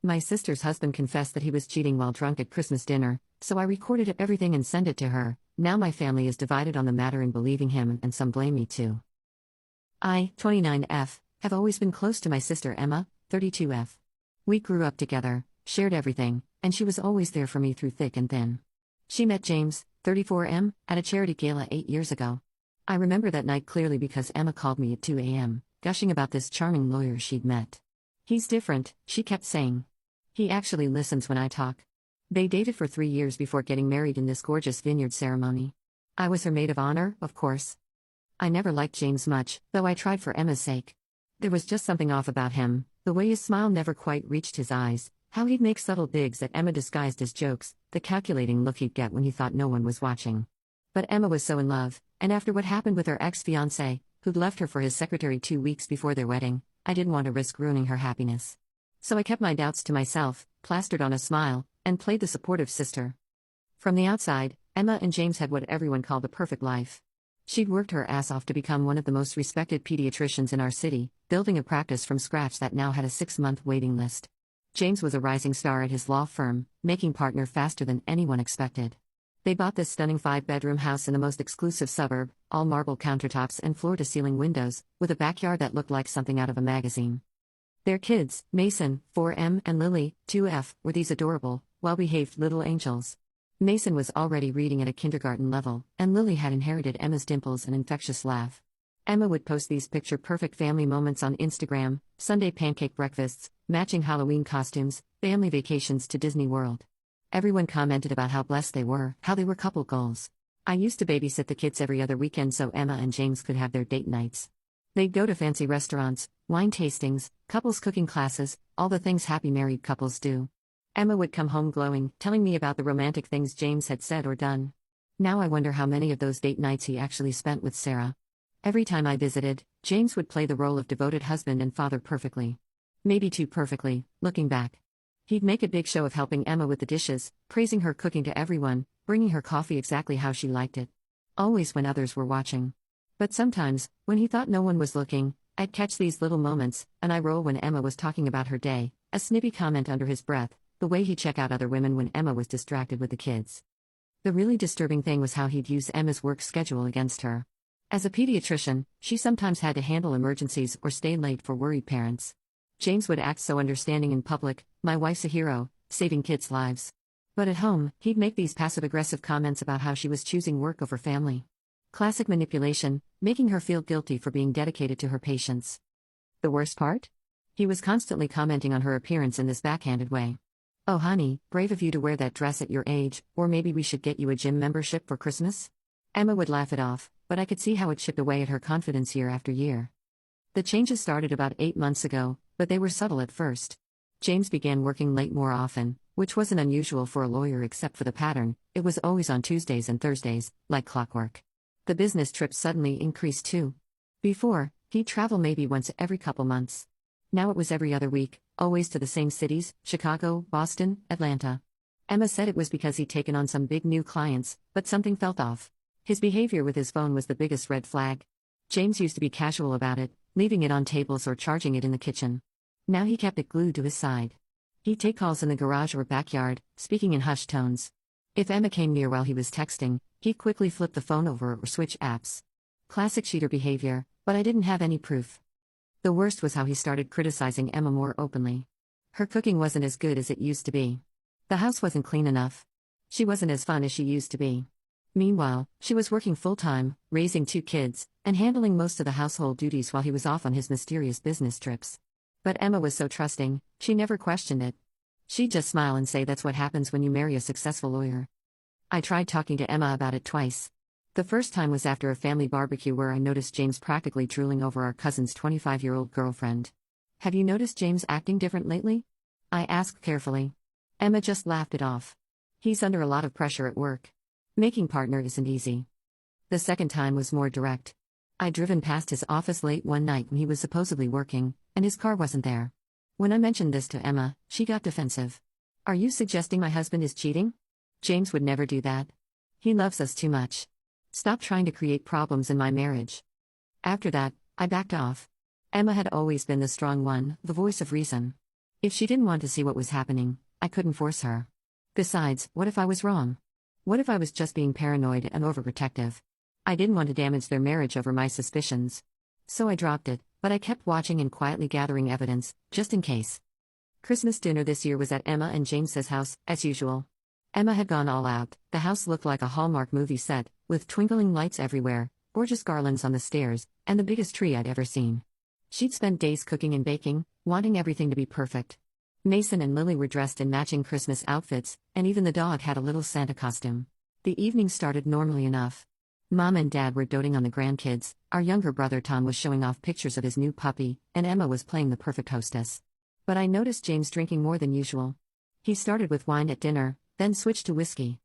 My sister's husband confessed that he was cheating while drunk at Christmas dinner, so I recorded everything and sent it to her. Now my family is divided on the matter in believing him, and some blame me too. I, 29F, have always been close to my sister Emma, 32F. We grew up together, shared everything, and she was always there for me through thick and thin. She met James, 34M, at a charity gala 8 years ago. I remember that night clearly because Emma called me at 2 a.m., gushing about this charming lawyer she'd met. He's different, she kept saying. He actually listens when I talk. They dated for 3 years before getting married in this gorgeous vineyard ceremony. I was her maid of honor, of course. I never liked James much, though I tried for Emma's sake. There was just something off about him, the way his smile never quite reached his eyes, how he'd make subtle digs at Emma disguised as jokes, the calculating look he'd get when he thought no one was watching. But Emma was so in love, and after what happened with her ex-fiancé, who'd left her for his secretary 2 weeks before their wedding, I didn't want to risk ruining her happiness. So I kept my doubts to myself, plastered on a smile, and played the supportive sister. From the outside, Emma and James had what everyone called a perfect life. She'd worked her ass off to become one of the most respected pediatricians in our city, building a practice from scratch that now had a 6-month waiting list. James was a rising star at his law firm, making partner faster than anyone expected. They bought this stunning 5-bedroom house in the most exclusive suburb, all marble countertops and floor-to-ceiling windows, with a backyard that looked like something out of a magazine. Their kids, Mason, 4M, and Lily, 2F, were these adorable, well-behaved little angels. Mason was already reading at a kindergarten level, and Lily had inherited Emma's dimples and infectious laugh. Emma would post these picture-perfect family moments on Instagram: Sunday pancake breakfasts, matching Halloween costumes, family vacations to Disney World. Everyone commented about how blessed they were, how they were couple goals. I used to babysit the kids every other weekend so Emma and James could have their date nights. They'd go to fancy restaurants, wine tastings, couples cooking classes, all the things happy married couples do. Emma would come home glowing, telling me about the romantic things James had said or done. Now I wonder how many of those date nights he actually spent with Sarah. Every time I visited, James would play the role of devoted husband and father perfectly. Maybe too perfectly, looking back. He'd make a big show of helping Emma with the dishes, praising her cooking to everyone, bringing her coffee exactly how she liked it. Always when others were watching. But sometimes, when he thought no one was looking, I'd catch these little moments, an eye roll when Emma was talking about her day, a snippy comment under his breath, the way he'd check out other women when Emma was distracted with the kids. The really disturbing thing was how he'd use Emma's work schedule against her. As a pediatrician, she sometimes had to handle emergencies or stay late for worried parents. James would act so understanding in public, my wife's a hero, saving kids' lives. But at home, he'd make these passive-aggressive comments about how she was choosing work over family. Classic manipulation, making her feel guilty for being dedicated to her patients. The worst part? He was constantly commenting on her appearance in this backhanded way. "Oh honey, brave of you to wear that dress at your age, or maybe we should get you a gym membership for Christmas?" Emma would laugh it off, but I could see how it chipped away at her confidence year after year. The changes started about 8 months ago, but they were subtle at first. James began working late more often, which wasn't unusual for a lawyer except for the pattern. It was always on Tuesdays and Thursdays, like clockwork. The business trips suddenly increased too. Before, he'd travel maybe once every couple months. Now it was every other week, always to the same cities: Chicago, Boston, Atlanta. Emma said it was because he'd taken on some big new clients, but something felt off. His behavior with his phone was the biggest red flag. James used to be casual about it, leaving it on tables or charging it in the kitchen. Now he kept it glued to his side. He'd take calls in the garage or backyard, speaking in hushed tones. If Emma came near while he was texting, he'd quickly flip the phone over or switch apps. Classic cheater behavior, but I didn't have any proof. The worst was how he started criticizing Emma more openly. Her cooking wasn't as good as it used to be. The house wasn't clean enough. She wasn't as fun as she used to be. Meanwhile, she was working full-time, raising 2 kids, and handling most of the household duties while he was off on his mysterious business trips. But Emma was so trusting, she never questioned it. She'd just smile and say that's what happens when you marry a successful lawyer. I tried talking to Emma about it twice. The first time was after a family barbecue where I noticed James practically drooling over our cousin's 25-year-old girlfriend. "Have you noticed James acting different lately?" I asked carefully. Emma just laughed it off. "He's under a lot of pressure at work. Making partner isn't easy." The second time was more direct. I'd driven past his office late one night when he was supposedly working, and his car wasn't there. When I mentioned this to Emma, she got defensive. "Are you suggesting my husband is cheating? James would never do that. He loves us too much. Stop trying to create problems in my marriage." After that, I backed off. Emma had always been the strong one, the voice of reason. If she didn't want to see what was happening, I couldn't force her. Besides, what if I was wrong? What if I was just being paranoid and overprotective? I didn't want to damage their marriage over my suspicions. So I dropped it, but I kept watching and quietly gathering evidence, just in case. Christmas dinner this year was at Emma and James's house, as usual. Emma had gone all out. The house looked like a Hallmark movie set, with twinkling lights everywhere, gorgeous garlands on the stairs, and the biggest tree I'd ever seen. She'd spent days cooking and baking, wanting everything to be perfect. Mason and Lily were dressed in matching Christmas outfits, and even the dog had a little Santa costume. The evening started normally enough. Mom and Dad were doting on the grandkids, our younger brother Tom was showing off pictures of his new puppy, and Emma was playing the perfect hostess. But I noticed James drinking more than usual. He started with wine at dinner, then switched to whiskey.